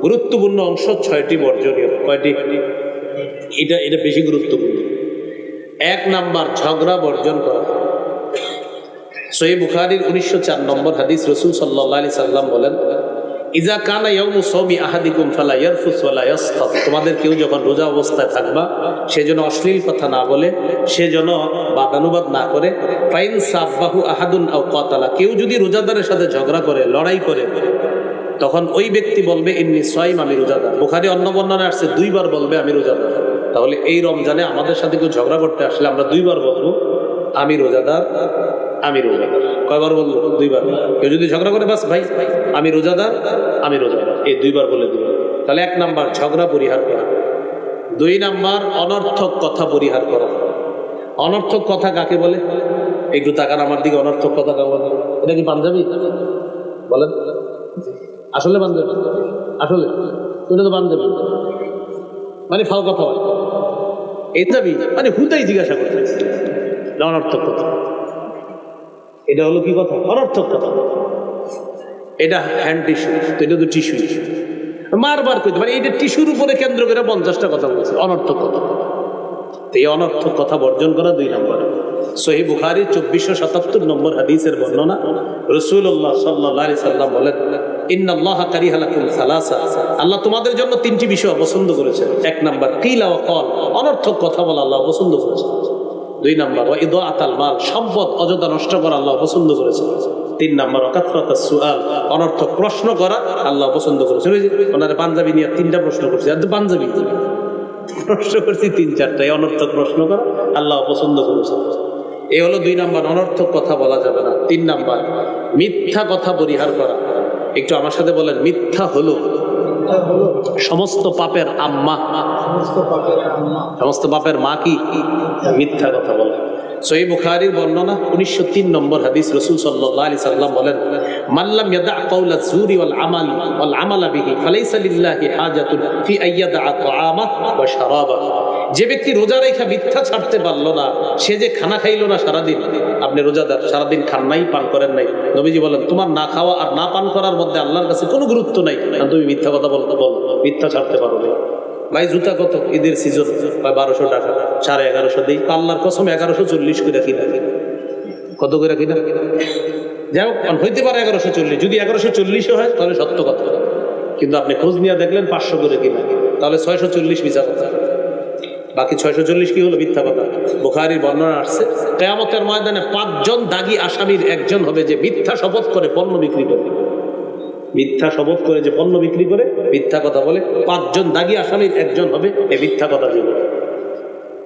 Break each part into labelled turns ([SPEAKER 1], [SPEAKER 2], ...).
[SPEAKER 1] গুরুত্বপূর্ণ অংশ 6টি বর্জনীয়। কয়টি? এটা বেশি গুরুত্বপূর্ণ। 1 নাম্বার, ঝগড়া বর্জন করা। সহিহ বুখারীর 1904 নম্বর হাদিস, রাসূল সাল্লাল্লাহু আলাইহি সাল্লাম বলেন, ইজা কানা ইয়াউমু সাওমি আহাদিকুম ফালা ইয়ারফুস ওয়ালা ইয়াসখাত। তোমাদের কেউ যখন রোজা অবস্থায় থাকবা, সে যেন অশ্লীল কথা না বলে, সে যেন বাদানুবাদ না করে। ফাইন সাব্বাহু আহাদুন আও কাতালা, কেউ যদি রোজাদারের সাথে ঝগড়া করে, লড়াই করে, তখন ওই ব্যক্তি বলবে ইন্নী সাইম, আমি রোজাদার। বুখারী অন্য বর্ণনায় আসছে 2 বার বলবে আমি রোজাদার। তাহলে এই রমজানে আমাদের সাথে কেউ ঝগড়া করতে আসলে আমরা 2 বার বলবো আমি রোজাদার, আমি রোজাদার। কয়বার বলবো? 2 বার। কেউ যদি ঝগড়া করে, বাস ভাই আমি রোজাদার, আমি রোজাদার, এই 2 বার বলে দিব। তাহলে 1 নাম্বার ঝগড়া পরিহার করা। 2 নাম্বার অনর্থক কথা পরিহার করা। অনর্থক কথা কাকে বলে? একটু তাকান আমার দিকে। অনর্থক কথা কাকে বলে? এটা কি পাঞ্জাবি? বলেন। আসলে পাঞ্জাবি? আসলে এটা তো পাঞ্জাবি, মানে ফাও কথা হয়। এই দাবি মানে হুদাই জিজ্ঞাসা করতে অনর্থক কথা। এটা হলো কি কথা? অনর্থক কথা। এটা হ্যান্ড টিস্যু, তো এটা তো টিস্যু। মারবার করতে মানে এটা টিস্যুর উপরে কেন্দ্র করে 50টা কথা বলছে, অনর্থক কথা। তো এই অনর্থক কথা বর্জন করা 2 নম্বরে। সহিহ বুখারীর 2477 নম্বর হাদিসের বর্ণনা, রাসূলুল্লাহ সাল্লাল্লাহু আলাইহি সাল্লাম বলেন, ইন্নাল্লাহা কারিহা লাকুম সালাসা, আল্লাহ তোমাদের জন্য 3টি বিষয় পছন্দ করেছেন। 1 নাম্বার কিলা ওয়া ক্বাল, অনর্থক কথা বলা আল্লাহ পছন্দ করেছেন। 2 নাম্বার ওয়া ইদাআতাল মাল, সম্পদ অযথা নষ্ট করা আল্লাহ পছন্দ করেছেন। 3 নাম্বার কাসরাতাস সুআল, অনর্থক প্রশ্ন করা আল্লাহ পছন্দ করেছেন। ওই যে ওনারে পাঞ্জাবি নিয়ে 3টা প্রশ্ন করছে, আর তো পাঞ্জাবি প্রশ্ন করছি 3-4টাই, অনর্থক প্রশ্ন করা আল্লাহ পছন্দ করেছেন। এই হলো 2 নাম্বার, অনর্থক কথা বলা যাবে না। 3 নাম্বার মিথ্যা কথা পরিহার করা। একটু আমার সাথে বলেন, মিথ্যা হলো সমস্ত পাপের আম্মা। সমস্ত পাপের মা কি? মিথ্যা কথা বলা। সহিহ বুখারীর বর্ণনা 1903 নম্বর হাদিস, রাসূল সাল্লাল্লাহু আলাইহি সাল্লাম বলেন, মান লাম ইয়াদা কাওলা যুরি ওয়াল আমালা বিহি ফালাইসা লিল্লাহি হাজাতুন ফি আইয়াদা তাআমা ওয়া শারাবা। যে ব্যক্তি রোজা রেখে মিথ্যা ছাড়তে পারলো না, সে যে খানা খাইলো না সারাদিন। আপনি রোজাদার, সারাদিন খান নাই, পান করেন নাই, নবীজি বলেন তোমার না খাওয়া আর না পান করার মধ্যে আল্লাহর কাছে কোনো গুরুত্ব নাই, কারণ তুমি মিথ্যা কথা বলতে বলো, মিথ্যা ছাড়তে পারো না। ভাই জুতা কত? ঈদের সিজন 1200 টাকা, 1150 দিই। আল্লাহর কসম 1140 করে কিনা। কত করে কিনা? যাই হোক, হইতে পারে 1140। যদি 1140 হয় তাহলে সত্য কথা, কিন্তু আপনি খোঁজ নিয়ে দেখলেন 500 করে কিনা, তাহলে 640 মিথ্যা কথা। বাকি 640 কি হলো? মিথ্যা কথা। বুখারীর বর্ণনা আসছে, কিয়ামতের ময়দানে 5 জন দাগী আসামির একজন হবে যে মিথ্যা শপথ করে পণ্য বিক্রি করে। মিথ্যা শপথ করে যে পণ্য বিক্রি করে, মিথ্যা কথা বলে, 5 জন দাগী আসামির একজন হবে এই মিথ্যা কথা দিয়ে।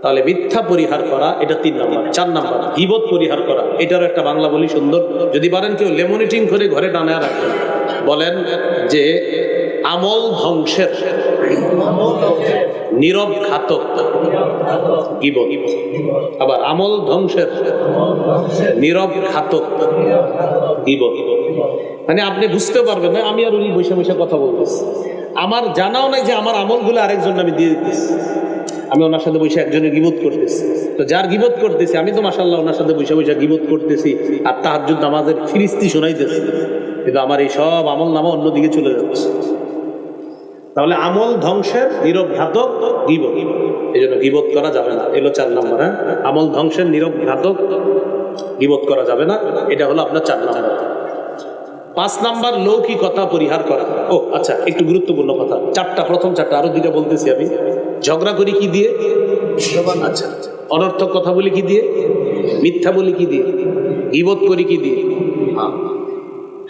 [SPEAKER 1] তাহলে মিথ্যা পরিহার করা, এটা 3 নাম্বার। 4 নাম্বার গীবত পরিহার করা। এটারও একটা বাংলা বলি সুন্দর, যদি পারেন কেউ লেমনিটিং করে ঘরে টানায় রাখবেন। বলেন যে আমল ধ্বংসের নীরব ঘাতক গীবত। আবার আমল ধ্বংসের নীরব ঘাতক গীবত। মানে আপনি বুঝতে পারবেন না, আমি আর উনি বসে বসে কথা বলতেছি, আমার জানাও নাই যে আমার আমলগুলো আরেকজন আমি দিয়ে দিতেছি। আমি ওনার সাথে বসে একজনের গীবত করতেছি, তো যার গীবত করতেছি আমি তো মাশাআল্লাহ ওনার সাথে বসে বসে গীবত করতেছি আর তাহাজ্জুদ নামাজের ফিরিস্তি শোনাইতেছি, কিন্তু আমার এই সব আমল নামা অন্যদিকে চলে যাচ্ছে। তাহলে আমল ধ্বংসের নীরব ঘাতক গীবত, এই জন্য গীবত করা যাবে না। এলো 4 নাম্বার। হ্যাঁ, আমল ধ্বংসের নীরব ঘাতক গীবত করা যাবে না, এটা হলো আপনার 4 নাম্বার। 5 নাম্বার লৌকিকতা পরিহার করা। ও আচ্ছা, একটু গুরুত্বপূর্ণ কথা। 4টা, প্রথম 4টা, আরো 2টা বলতেছি আমি। ঝগড়া করি কি দিয়ে? আচ্ছা, অনর্থক কথা বলি কি দিয়ে? মিথ্যা বলি কি দিয়ে? গীবত করি কি দিয়ে?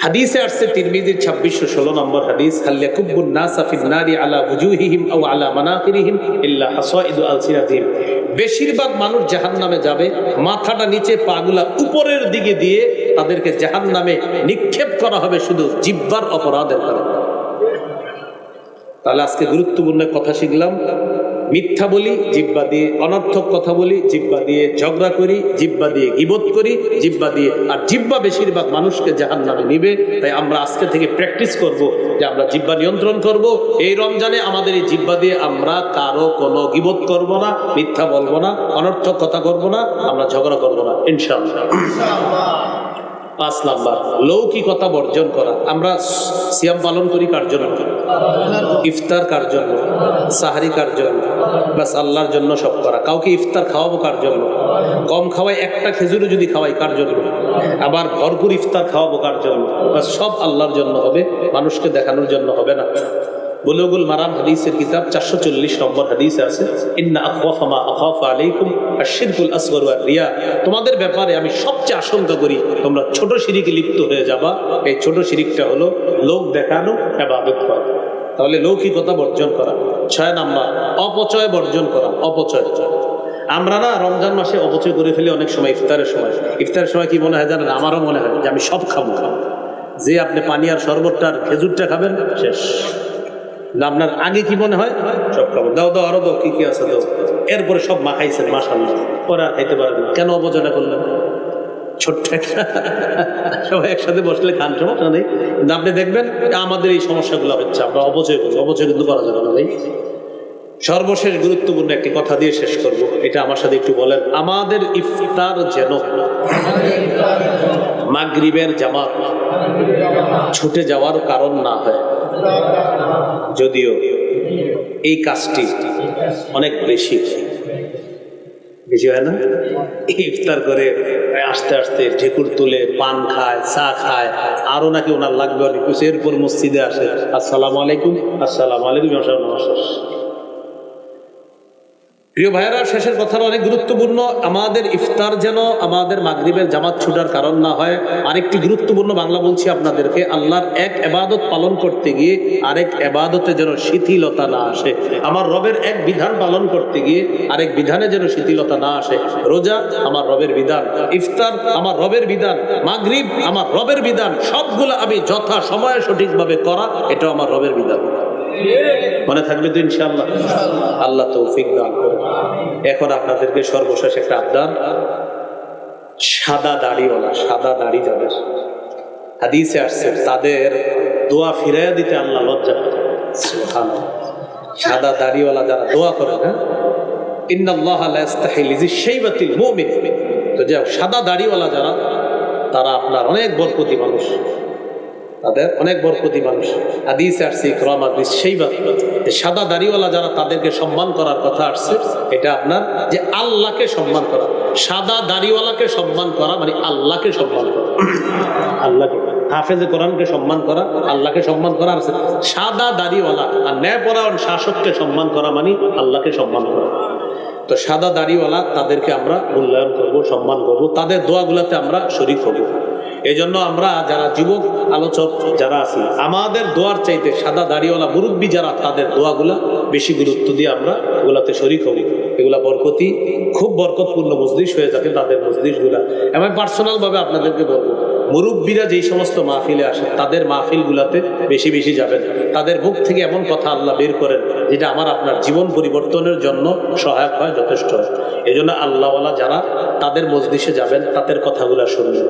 [SPEAKER 1] হাদিসে আসছে তিরমিজির 2616 নম্বর হাদিস, হাল্লাকুবুন নাসা ফিন নারি আলা ওয়ুজুহিহিম আও আলা মানাকিরিহিম ইল্লা হাসাইদু আলসিনাতিহিম। বেশিরভাগ মানুষ জাহান্নামে যাবে, মাথাটা নিচে, পাগুলা উপরের দিকে দিয়ে তাদেরকে জাহান্নামে নিক্ষেপ করা হবে শুধু জিহ্বার অপরাধের কারণে। তাহলে আজকে গুরুত্বপূর্ণ কথা শিখলাম। মিথ্যা বলি জিহ্বা দিয়ে, অনর্থক কথা বলি জিহ্বা দিয়ে, ঝগড়া করি জিহ্বা দিয়ে, গীবত করি জিহ্বা দিয়ে, আর জিহ্বা বেশিরভাগ মানুষকে জাহান্নামে নিবে। তাই আমরা আজকে থেকে প্র্যাকটিস করব যে আমরা জিহ্বা নিয়ন্ত্রণ করব। এই রমজানে আমাদের এই জিহ্বা দিয়ে আমরা কারো কোনো গীবত করব না, মিথ্যা বলবো না, অনর্থক কথা করব না, আমরা ঝগড়া করব না, ইনশাআল্লাহ। 5 নাম্বার লৌকিকতা বর্জন করা। আমরা সিয়াম পালন করি কার জন্য? ইফতার কার জন্য? সাহারি কার জন্য? বাস আল্লাহর জন্য সব করা। কাউকে ইফতার খাওয়াবো কার জন্য? কম খাওয়াই, একটা খেজুরও যদি খাওয়াই কার জন্য? আবার ভরপুর ইফতার খাওয়াবো কার জন্য? বাস সব আল্লাহর জন্য হবে, মানুষকে দেখানোর জন্য হবে না। বুলুগুল মারাম হাদিসের কিতাব 440 নম্বর হাদিসে আছে, ইন্না আখাফা মা আখাফা আলাইকুম আশ-শিরকুল আসগর ওয়া রিয়া। তোমাদের ব্যাপারে আমি সবচেয়ে আশঙ্কা করি তোমরা ছোট শিরকে লিপ্ত হয়ে যাবা। এই ছোট শিরকটা হলো লোক দেখানো, ইবাদত করা। তাহলে লৌকিকতা বর্জন করা। 6 নাম্বার অপচয় বর্জন করা। অপচয়, আমরা না রমজান মাসে অপচয় করে ফেলি অনেক সময়। ইফতারের সময় কি মনে হয় জানেন? আমারও মনে হয় যে আমি সব খাবো। যে আপনি পানি আর শরবতটা আর খেজুরটা খাবেন, শেষ। আপনার আগে কি মনে হয়? সব খাবো, দাও দাও আরো দাও, কি কি আছে দাও। এরপরে সব মাখাইছেন, মাশাআল্লাহ, পরে আর খাইতে পারবেন। কেন অপচয়টা করলেন? ছোট্ট একটা সবাই একসাথে বসলে খান, সমস্যা নেই। কিন্তু আপনি দেখবেন আমাদের এই সমস্যাগুলো হচ্ছে, আমরা অপচয় করি। অপচয় কিন্তু করা যাবে না ভাই। সর্বশেষ গুরুত্বপূর্ণ একটি কথা দিয়ে শেষ করব, এটা আমার সাথে একটু বলেন। আমাদের ইফতার যেন মাগরিবের জামাত ছুটে যাওয়ার কারণ না হয়। যদিও এই কাজটি অনেক বেশি হয় না? ইফতার করে আস্তে আস্তে ঢেকুর তুলে পান খায়, চা খায়, আরো নাকি ওনার লাগবে অনেক কিছু। এরপর মসজিদে আসে, আসসালামু আলাইকুম, আসসালামু আলাইকুম, নমস্কার। প্রিয় ভাইয়েরা, শেষের কথাটা অনেক গুরুত্বপূর্ণ। আমাদের ইফতার যেন আমাদের মাগরিবের জামাত ছুটার কারণ না হয়। আরেকটি গুরুত্বপূর্ণ বাংলা বলছি আপনাদেরকে, আল্লাহর এক ইবাদত পালন করতে গিয়ে আরেক ইবাদতে যেন শিথিলতা না আসে। আমার রবের এক বিধান পালন করতে গিয়ে আরেক বিধানে যেন শিথিলতা না আসে। রোজা আমার রবের বিধান, ইফতার আমার রবের বিধান, মাগরিব আমার রবের বিধান, সবগুলো আমি যথা সময়ে সঠিকভাবে করা, এটাও আমার রবের বিধান। মনে থাকবে তো ইনশাআল্লাহ? আল্লাহ তৌফিক দান করুন। এখন আপনাদেরকে সর্বশেষ একটা আবদার, সাদা দাড়িওয়ালা, সাদা দাড়ি যাদের, হাদিসে আসছে তাদের দোয়া ফিরাইয়া দিতে আল্লাহ লজ্জা করে। সুবহানাল্লাহ। সাদা দাড়িওয়ালা যারা দোয়া করে, হ্যাঁ, ইন্নাল্লাহা লা ইস্তাহি লিযিশ-শাইবাতিল মুমিন। তো যে সাদা দাড়িওয়ালা যারা, তারা আপনার অনেক বরকতি মানুষ, তাদের অনেক বরকতি মানুষ। হাদিসে আসছে ইকরামা বিশ-শাইবা, সাদা দাড়িওয়ালা যারা, তাদেরকে সম্মান করার কথা আসছে। এটা আপনার যে আল্লাহকে সম্মান করা। সাদা দাড়িওয়ালাকে সম্মান করা মানে আল্লাহকে সম্মান করা, আল্লাহকে, হাফেজে কোরআনকে সম্মান করা, আল্লাহকে সম্মান করা আছে। সাদা দাড়িওয়ালা আর ন্যায়পরায়ণ শাসককে সম্মান করা মানে আল্লাহকে সম্মান করা। তো সাদা দাড়িওয়ালা, তাদেরকে আমরা মূল্যায়ন করব, সম্মান করব, তাদের দোয়াগুলোতে আমরা শরীক হব। এই জন্য আমরা যারা যুবক আলোচক যারা আছি, আমাদের দোয়ার চাইতে সাদা দাড়িওয়ালা মুরব্বী যারা, তাদের দোয়াগুলা বেশি গুরুত্ব দিয়ে আমরা ওগুলাতে শরীক হব। এগুলা বরকতি, খুব বরকতপূর্ণ মজলিস হয়ে যাবে তাদের মজলিসগুলা। আমি পার্সোনাল ভাবে আপনাদেরকে বলবো, মুরব্বীরা যেই সমস্ত মাহফিলে আসে, তাদের মাহফিলগুলাতে বেশি বেশি যাবেন। তাদের মুখ থেকে এমন কথা আল্লাহ বের করেন যেটা আমার আপনার জীবন পরিবর্তনের জন্য সহায়ক হয়, যথেষ্ট হয়। এই জন্য আল্লাহওয়ালা যারা, তাদের মজলিসে যাবেন, তাদের কথাগুলা শুনবেন।